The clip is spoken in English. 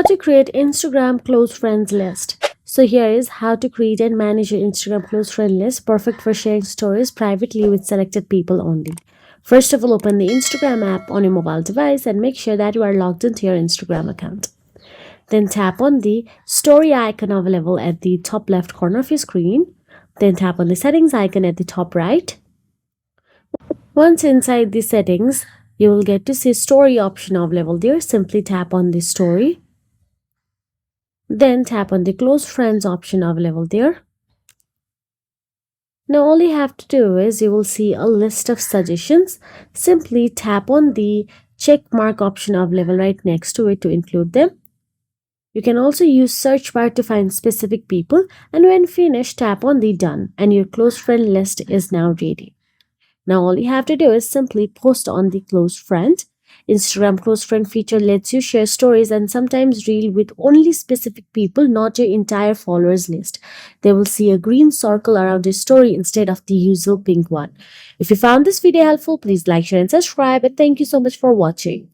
to create Instagram close friends list. So here is how to create and manage your Instagram close friend list, perfect for sharing stories privately with selected people only. First of all, open the Instagram app on your mobile device and make sure that you are logged into your Instagram account. Then tap on the story icon available at the top left corner of your screen. Then tap on the settings icon at the top right. Once inside the settings, you will get to see story option available there. Simply tap on the story. Then tap on the close friends option available there. Now all you have to do is you will see a list of suggestions. Simply tap on the check mark option available right next to it to include them. You can also use search bar to find specific people, and when finished, tap on the done and your close friend list is now ready. Now all you have to do is simply post on the close friend. Instagram close friend feature lets you share stories and sometimes reel with only specific people, not your entire followers list. They will see a green circle around your story instead of the usual pink one. If you found this video helpful, please like, share and subscribe, and thank you so much for watching.